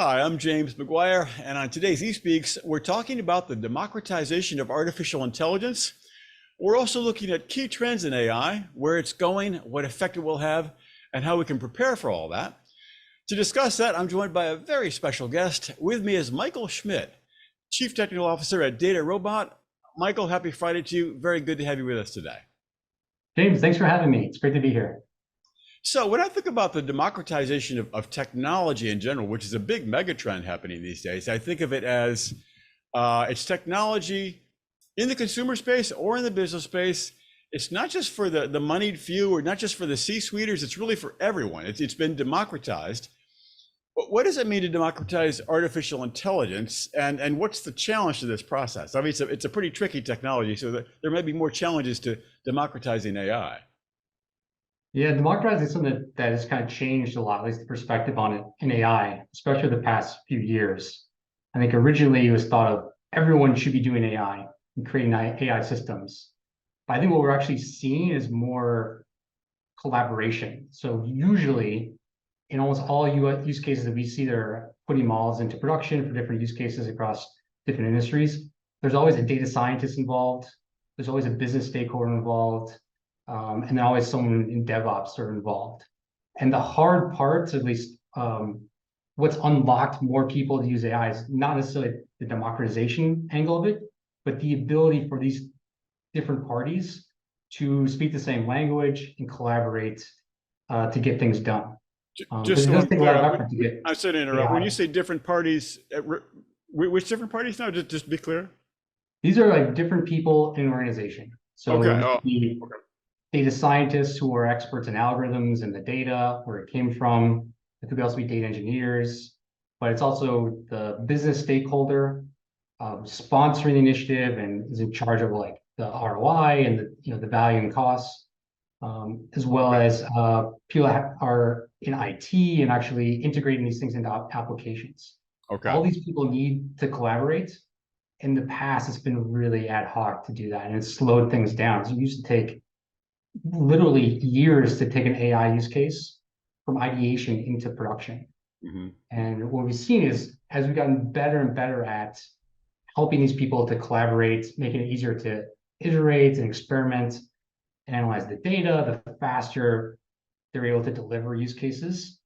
Hi, I'm James McGuire, and on today's eSpeaks, we're talking about the democratization of artificial intelligence. We're also looking at key trends in AI, where it's going, what effect it will have, and how we can prepare for all that. To discuss that, I'm joined by a very special guest. With me is Michael Schmidt, Chief Technical Officer at DataRobot. Michael, happy Friday to you. Very good to have you with us today. James, thanks for having me. It's great to be here. So when I think about the democratization of technology in general, which is a big megatrend happening these days, I think of it as it's technology in the consumer space or in the business space. It's not just for the moneyed few or not just for the C-suiters, it's really for everyone. It's been democratized. But what does it mean to democratize artificial intelligence, and what's the challenge to this process? I mean, it's a pretty tricky technology, so there may be more challenges to democratizing AI. Yeah, democratizing is something that has kind of changed a lot, at least the perspective on it in AI, especially the past few years. I think originally it was thought of everyone should be doing AI and creating AI systems. But I think what we're actually seeing is more collaboration. So usually in almost all use cases that we see, they're putting models into production for different use cases across different industries. There's always a data scientist involved. There's always a business stakeholder involved. And then always someone in DevOps are involved. And the hard parts, at least what's unlocked more people to use AI is not necessarily the democratization angle of it, but the ability for these different parties to speak the same language and collaborate to get things done. Just It so does I'm take a lot of clear, effort to get I'm sorry to interrupt. AI. When you say different parties, which different parties now? Just to be clear. These are like different people in an organization. So Okay. it Oh, could be okay. data scientists who are experts in algorithms and the data, where it came from. It could also be data engineers, but it's also the business stakeholder sponsoring the initiative and is in charge of like the ROI and the value and costs, as well Okay. as people that are in IT and actually integrating these things into applications. Okay. All these people need to collaborate. In the past, it's been really ad hoc to do that, and it's slowed things down. So it used to take literally years to take an AI use case from ideation into production. Hmm. And what we've seen is as we've gotten better and better at helping these people to collaborate, making it easier to iterate and experiment and analyze the data, the faster they're able to deliver use cases,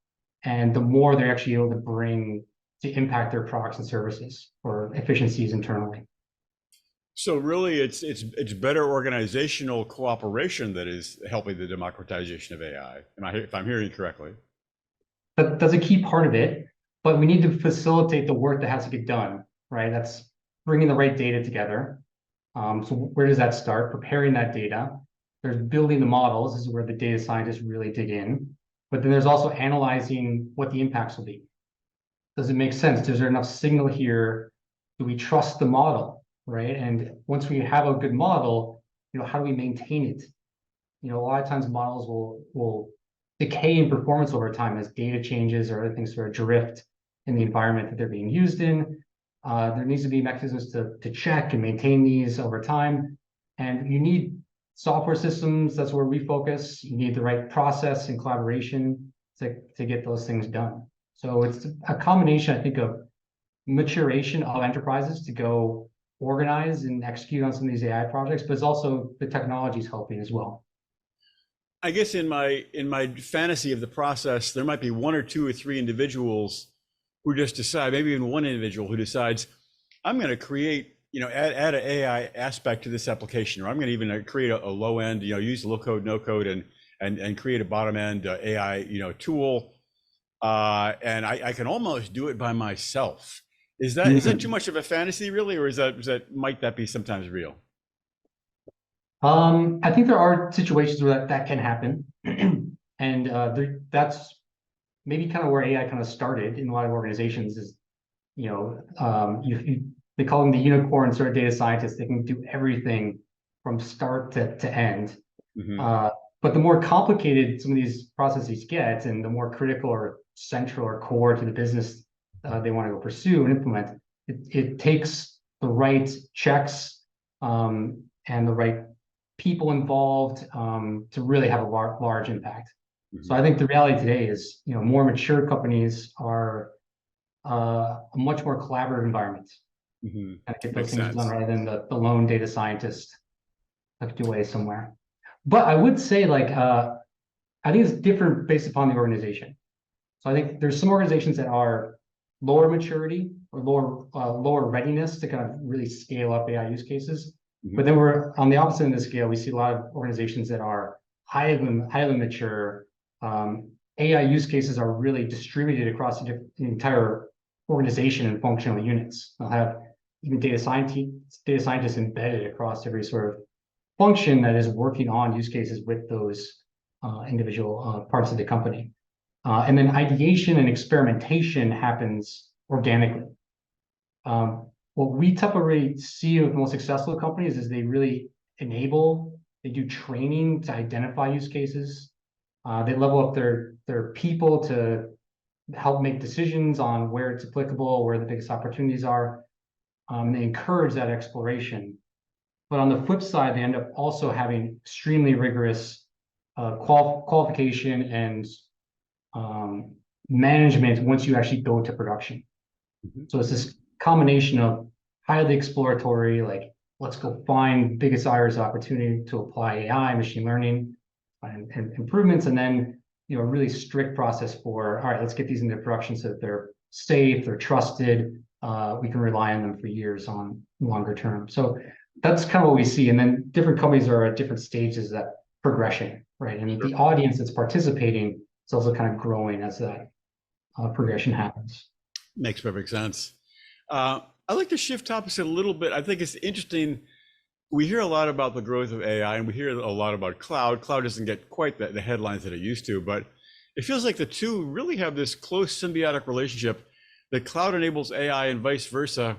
and the more they're actually able to bring to impact their products and services or efficiencies internally. So really, it's better organizational cooperation that is helping the democratization of AI. If I'm hearing you correctly? That's a key part of it, but we need to facilitate the work that has to get done, right? That's bringing the right data together. So where does that start? Preparing that data. There's building the models. This is where the data scientists really dig in. But then there's also analyzing what the impacts will be. Does it make sense? Is there enough signal here? Do we trust the model, right? And once we have a good model, how do we maintain it? A lot of times models will decay in performance over time as data changes or other things sort of drift in the environment that they're being used in. There needs to be mechanisms to check and maintain these over time. And you need software systems. That's where we focus. You need the right process and collaboration to get those things done. So it's a combination, I think, of maturation of enterprises to go organize and execute on some of these AI projects, but it's also the technologies helping as well. I guess in my fantasy of the process, there might be one or two or three individuals who just decide, maybe even one individual who decides, I'm going to create, add an AI aspect to this application, or I'm going to even create a low end, use low code, no code, and create a bottom end AI, tool, and I can almost do it by myself. Is that too much of a fantasy, really, or might that be sometimes real? I think there are situations where that can happen, and that's maybe kind of where AI kind of started in a lot of organizations. Is they call them the unicorn sort of data scientists. They can do everything from start to end. Mm-hmm. But the more complicated some of these processes get, and the more critical or central or core to the business they want to go pursue and implement, it takes the right checks and the right people involved to really have a large impact. So Mm-hmm. I think the reality today is, more mature companies are a much more collaborative environment. Mhm. Kind of get those Makes things done sense. rather than the lone data scientist tucked away somewhere. But I would say like I think it's different based upon the organization. So I think there's some organizations that are lower maturity or lower readiness to kind of really scale up AI use cases. Mhm. But then we're on the opposite end of the scale. We see a lot of organizations that are highly mature. AI use cases are really distributed across the entire organization and functional units. They'll have even data scientists embedded across every sort of function that is working on use cases with those individual parts of the company. And then ideation and experimentation happens organically. What we typically see with most successful companies is they really they do training to identify use cases. They level up their people to help make decisions on where it's applicable, where the biggest opportunities are. They encourage that exploration. But on the flip side, they end up also having extremely rigorous qualification and management once you actually go to production. Mhm. So it's this combination of highly exploratory, like let's go find biggest areas of opportunity to apply AI, machine learning, and improvements, and then a really strict process for all right, let's get these into production so that they're safe, they're trusted, we can rely on them for years on longer term. So that's kind of what we see, and then different companies are at different stages of that progression, right? And Sure. the audience that's participating is also kind of growing as that progression happens. Makes perfect sense. I'd like to shift topics a little bit. I think it's interesting. We hear a lot about the growth of AI, and we hear a lot about cloud. Cloud doesn't get quite the headlines that it used to, but it feels like the two really have this close symbiotic relationship. The cloud enables AI and vice versa.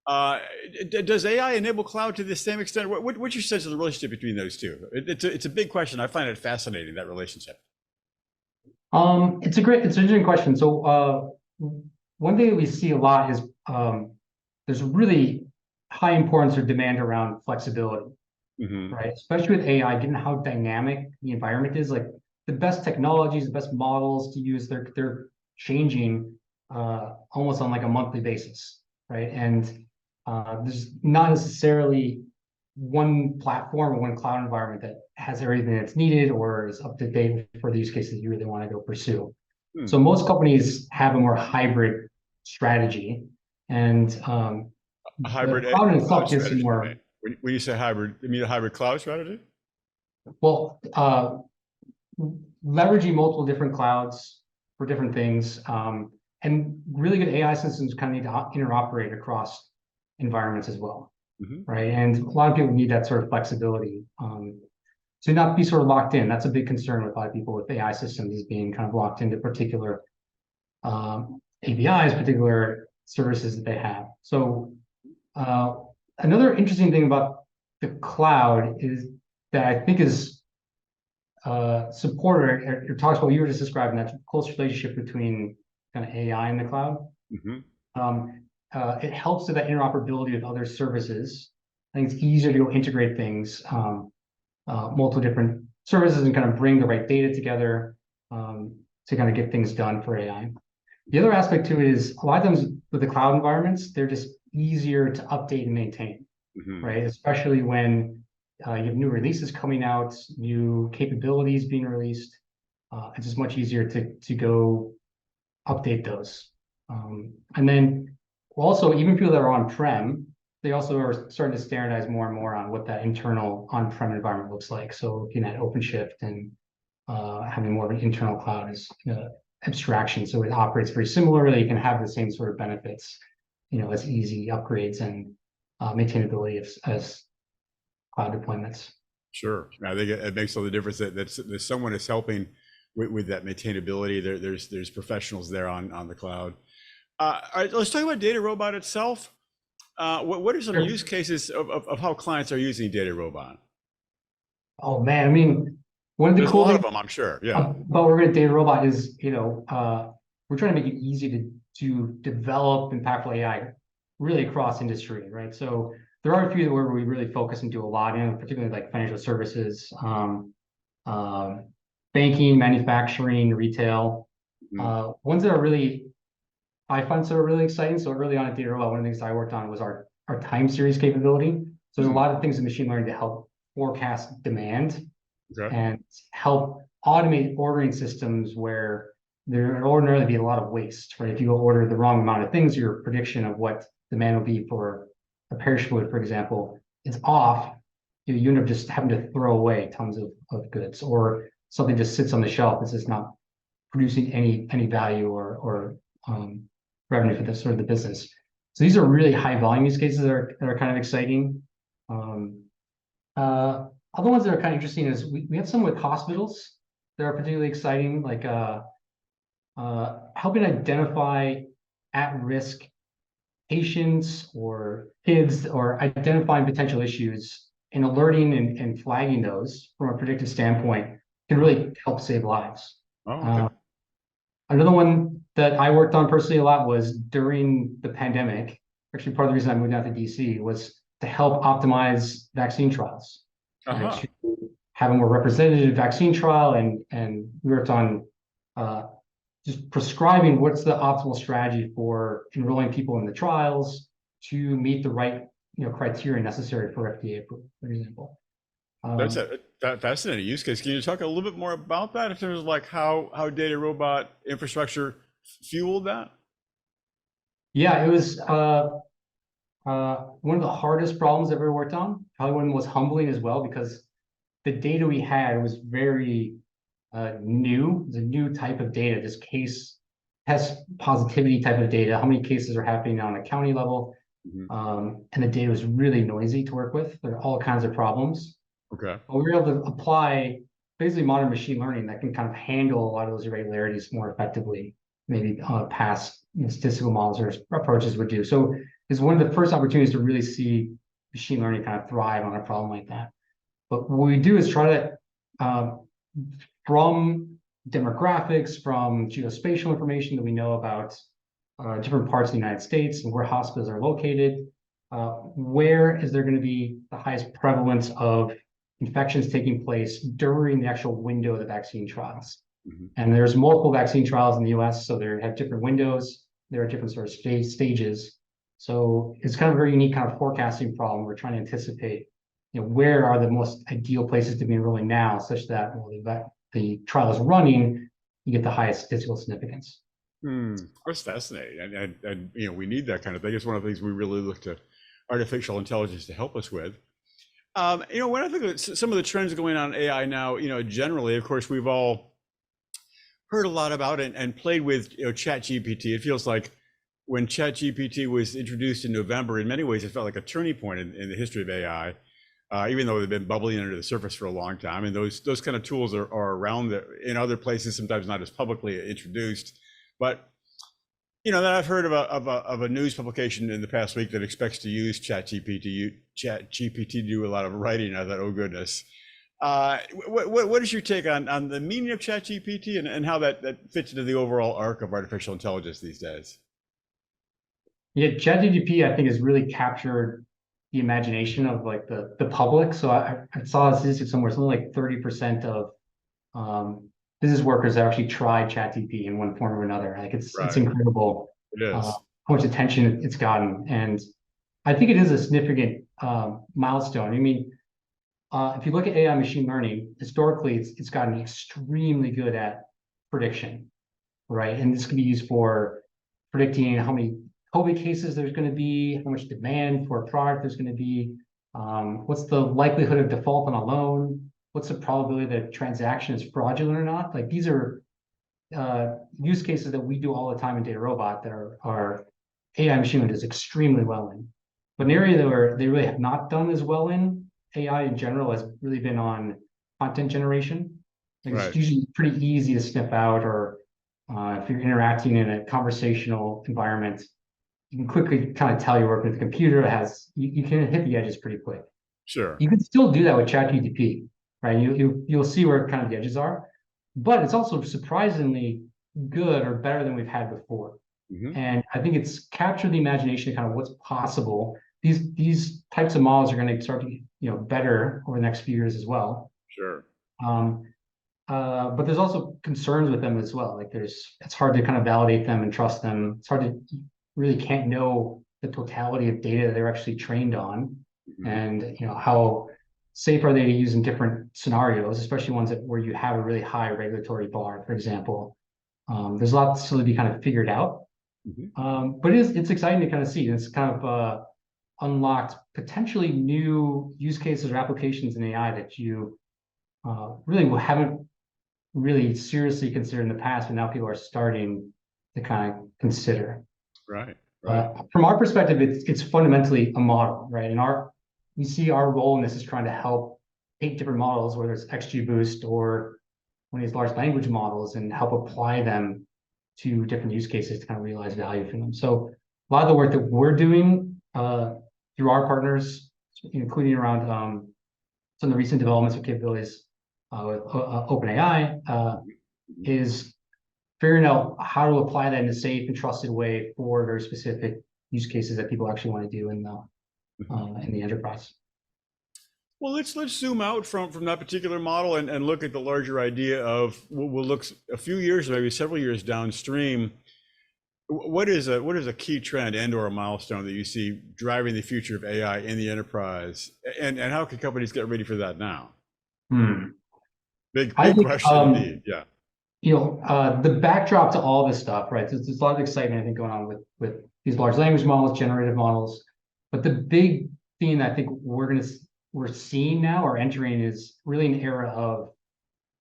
Does AI enable cloud to the same extent? What's your sense of the relationship between those two? It's a big question. I find it fascinating, that relationship. It's an interesting question. So one thing that we see a lot is there's really high importance or demand around flexibility, Hmm. right? Especially with AI, given how dynamic the environment is, like the best technologies, the best models to use, they're changing almost on like a monthly basis, right? And there's not necessarily one platform or one cloud environment that has everything that's needed or is up to date for the use cases you really want to go pursue. Hmm. So most companies have a more hybrid strategy, and A the hybrid cloud in cloud itself gives you strategy, more, right? When you say hybrid, you mean a hybrid cloud strategy? well, leveraging multiple different clouds for different things. And really good AI systems kind of need to interoperate across environments as well, Hmm. right? And a lot of people need that sort of flexibility to not be sort of locked in. That's a big concern with a lot of people with AI systems, is being kind of locked into particular APIs, particular services that they have. So another interesting thing about the cloud is that I think is supported or talks about what you were just describing, that close relationship between kind of AI and the cloud. Hmm. It helps with that interoperability with other services. I think it's easier to go integrate things, multiple different services, and kind of bring the right data together to kind of get things done for AI. The other aspect to it is a lot of times with the cloud environments, they're just easier to update and maintain, Hmm. right? Especially when you have new releases coming out, new capabilities being released. It's just much easier to go update those. And then also, even people that are on-prem, they also are starting to standardize more and more on what that internal on-prem environment looks like. So looking at OpenShift and having more of an internal cloud as abstraction, so it operates very similarly. You can have the same sort of benefits, as easy upgrades and maintainability as cloud deployments. Sure. I think it makes all the difference that someone is helping with that maintainability. There's professionals there on the cloud. All right, let's talk about DataRobot itself. What are some Sure. use cases of how clients are using DataRobot? Oh man, I mean, one of the There's a cool lot things of them, I'm sure. Yeah. about working at DataRobot is, we're trying to make it easy to develop impactful AI really across industry, right? So there are a few where we really focus and do a lot in, particularly like financial services, banking, manufacturing, retail. Mhm. Ones that are really I find sort of really exciting. So early on at DataRobot, one of the things I worked on was our time series capability. So there's a lot of things in machine learning to help forecast demand Okay. and help automate ordering systems where there would ordinarily be a lot of waste, right? If you go order the wrong amount of things, your prediction of what demand will be for a perishable good, for example, is off. You end up just having to throw away tons of goods, or something just sits on the shelf. It's just not producing any value or revenue for the sort of the business. So these are really high volume use cases that are kind of exciting. Um, Other ones that are kind of interesting is we have some with hospitals that are particularly exciting, like helping identify at-risk patients or kids, or identifying potential issues and alerting and flagging those from a predictive standpoint can really help save lives. Oh, okay. Uh, Another one that I worked on personally a lot was during the pandemic. Actually, part of the reason I moved out to DC was to help optimize vaccine trials, right? Uh-huh. To have a more representative vaccine trial, and we worked on uh, just prescribing what's the optimal strategy for enrolling people in the trials to meet the right criteria necessary for FDA approval, for example. That's Um, that fascinating use case. Can you talk a little bit more about that in terms of like how data robot infrastructure fueled that? yeah, it was one of the hardest problems I've ever worked on. Probably one of the most humbling as well, because the data we had was very new. It's a new type of data, this case test positivity type of data. How many cases are happening on a county level? Mhm. And the data was really noisy to work with. There are all kinds of problems. Okay. But we were able to apply basically modern machine learning that can kind of handle a lot of those irregularities more effectively, maybe past statistical models or approaches would do. So it's one of the first opportunities to really see machine learning kind of thrive on a problem like that. But what we do is try to, from demographics, from geospatial information that we know about different parts of the United States and where hospitals are located, where is there going to be the highest prevalence of infections taking place during the actual window of the vaccine trials. Mhm. And there's multiple vaccine trials in the US, so they have different windows, there are different sort of stages. So it's kind of a very unique kind of forecasting problem. We're trying to anticipate, where are the most ideal places to be enrolling now, such that while the trial is running, you get the highest statistical significance. Hmm. That's fascinating, and we need that kind of thing. It's one of the things we really look to artificial intelligence to help us with. When I think of some of the trends going on in AI now, generally, of course, we've all heard a lot about it and played with Chat GPT. It feels like when Chat GPT was introduced in November, in many ways, it felt like a turning point in the history of AI. Even though they've been bubbling under the surface for a long time, and those kind of tools are around in other places, sometimes not as publicly introduced. But that I've heard of a news publication in the past week that expects to use ChatGPT to do a lot of writing. I thought, oh goodness. What is your take on the meaning of ChatGPT and how that fits into the overall arc of artificial intelligence these days? Yeah, ChatGPT, I think, has really captured the imagination of like the public. So I saw a statistic somewhere, something like 30% of business workers actually try ChatGPT in one form or another. Like it's Right. incredible It how is. much attention it's gotten, and I think it is a significant milestone. I mean, if you look at AI machine learning, historically, it's gotten extremely good at prediction, right? And this can be used for predicting how many COVID cases there's going to be, how much demand for a product there's going to be, what's the likelihood of default on a loan, what's the probability that a transaction is fraudulent or not. Like these are use cases that we do all the time in DataRobot that are AI machine learning does extremely well in. But an area that where they really have not done as well in AI in general has really been on content generation. Like it's Right. usually pretty easy to sniff out, or if you're interacting in a conversational environment, you can quickly kind of tell you're working with a computer. You can hit the edges pretty quick. Sure. You can still do that with ChatGPT, right? You'll see where kind of the edges are, but it's also surprisingly good or better than we've had before. Hmm. And I think it's captured the imagination of kind of what's possible. These types of models are going to start to better over the next few years as well. Sure. Um, but there's also concerns with them as well. Like it's hard to kind of validate them and trust them. It's hard to really can't know the totality of data they're actually trained on, Mhm. and how safe are they to use in different scenarios, especially ones where you have a really high regulatory bar, for example. There's a lot still to be kind of figured out, Mhm. but it's exciting to kind of see. It's kind of unlocked potentially new use cases or applications in AI that you really haven't really seriously considered in the past, but now people are starting to kind of consider. Right, right. From our perspective, it's fundamentally a model, right? And we see our role in this is trying to help take different models, whether it's XGBoost or one of these large language models, and help apply them to different use cases to kind of realize value from them. So a lot of the work that we're doing through our partners, including around some of the recent developments of capabilities with OpenAI, Mhm. is figuring out how to apply that in a safe and trusted way for very specific use cases that people actually want to do Mhm. in the enterprise. Well, let's zoom out from that particular model and look at the larger idea of we'll look a few years, maybe several years downstream. What is a key trend and or a milestone that you see driving the future of AI in the enterprise, and how can companies get ready for that now? Hmm. Big I big think question indeed. Yeah. the backdrop to all this stuff, right? There's a lot of excitement I think going on with these large language models, generative models, but the big theme that I think we're seeing now or entering is really an era of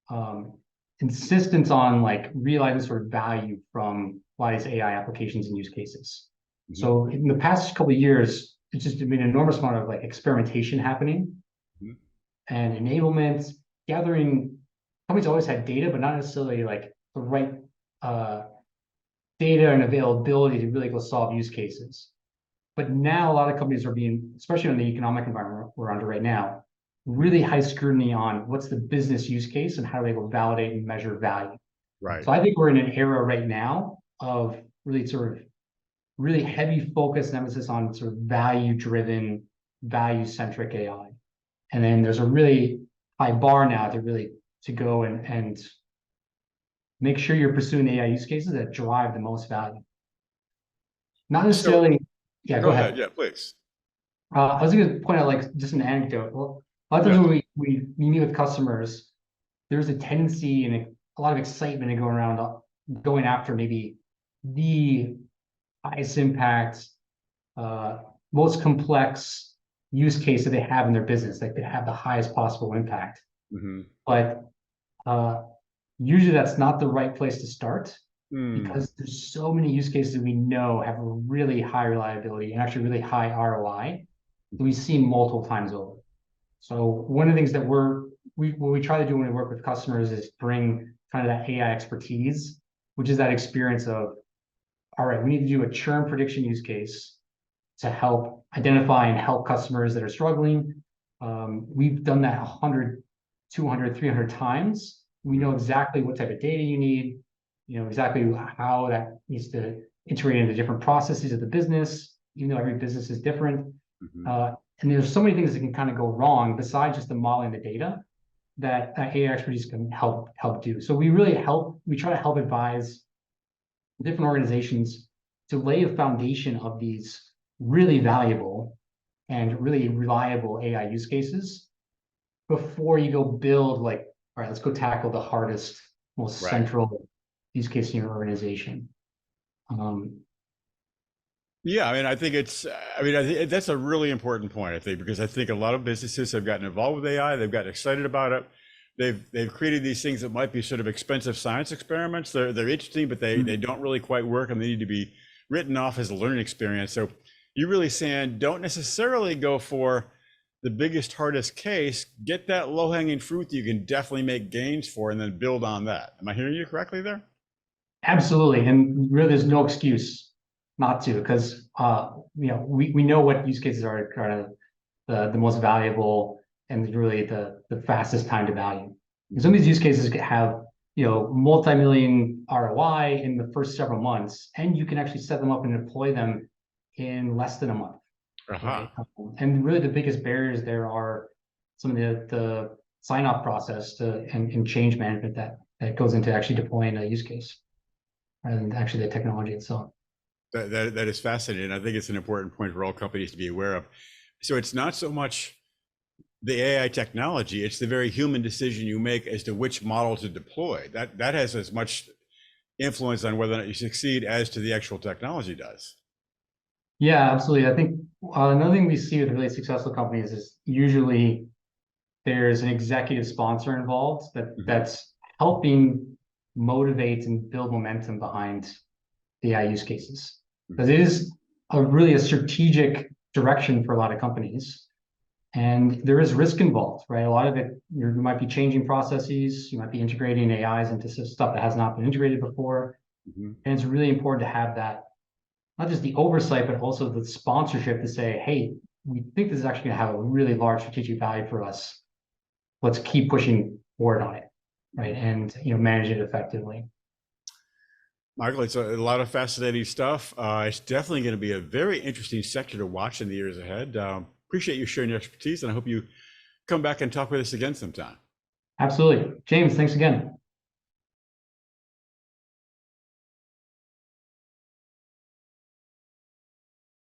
um, insistence on like realizing sort of value from a lot of these AI applications and use cases. Mhm. So in the past couple of years, it's just been an enormous amount of like experimentation happening Mhm. and enablement, gathering. Companies always had data, but not necessarily like the right uh, data and availability to really go solve use cases. But now a lot of companies are being, especially in the economic environment we're under right now, Mhm. really high scrutiny on what's the business use case and how do they go validate and measure value. Right. So I think we're in an era right now of really sort of really heavy focus and emphasis on sort of value driven, value centric AI. And then there's a really high bar now to really to go and make sure you're pursuing AI use cases that drive the most value. Not So necessarily, yeah, go go ahead. ahead. Yeah, please. I was going to point out like just an anecdote. Well, a lot of Yeah. times when we meet with customers, there's a tendency and a lot of excitement in going around going after maybe the highest impact, uh, most complex use case that they have in their business that could have the highest possible impact. Hmm. But uh, usually that's not the right place to start Hmm. because there's so many use cases that we know have a really high reliability and actually really high ROI that we've seen multiple times over. So one of the things that what we try to do when we work with customers is bring kind of that AI expertise, which is that experience of, all right, we need to do a churn prediction use case to help identify and help customers that are struggling. We've done that 100, 200, 300 times. We know exactly what type of data you need, exactly how that needs to integrate into different processes of the business, even though every business is different. Hmm. And there's so many things that can kind of go wrong besides just the modeling the data that AI expertise can help do. So we try to help advise different organizations to lay a foundation of these really valuable and really reliable AI use cases before you go build like, all right, let's go tackle the hardest, most Right. central use case in your organization. Um, Yeah, I mean, I think that's a really important point, I think, because I think a lot of businesses have gotten involved with AI, they've gotten excited about it. They've created these things that might be sort of expensive science experiments. They're interesting, but they don't really quite work and they need to be written off as a learning experience. So you're really saying don't necessarily go for the biggest, hardest case, get that low-hanging fruit that you can definitely make gains for and then build on that. Am I hearing you correctly there? Absolutely, and really, there's no excuse not to, because we know what use cases are kind of the most valuable and really the fastest time to value. And some of Hmm. these use cases could have multi-million ROI in the first several months, and you can actually set them up and deploy them in less than a month, right? Aha. And really, the biggest barriers there are some of the sign-off process and change management that goes into actually deploying a use case rather than actually the technology itself. That is fascinating. I think it's an important point for all companies to be aware of. So it's not so much the AI technology, it's the very human decision you make as to which model to deploy. That has as much influence on whether or not you succeed as to the actual technology does. Yeah, absolutely. I think another thing we see with really successful companies is usually there's an executive sponsor involved that's helping motivate and build momentum behind the AI use cases. Because it is really a strategic direction for a lot of companies. And there is risk involved, right? A lot of it, you might be changing processes, you might be integrating AIs into stuff that has not been integrated before. And it's really important to have that, not just the oversight, but also the sponsorship to say, hey, we think this is actually going to have a really large strategic value for us. Let's keep pushing forward on it, right? And manage it effectively. Michael, it's a lot of fascinating stuff. It's definitely going to be a very interesting sector to watch in the years ahead. Appreciate you sharing your expertise, and I hope you come back and talk with us again sometime. Absolutely. James, thanks again.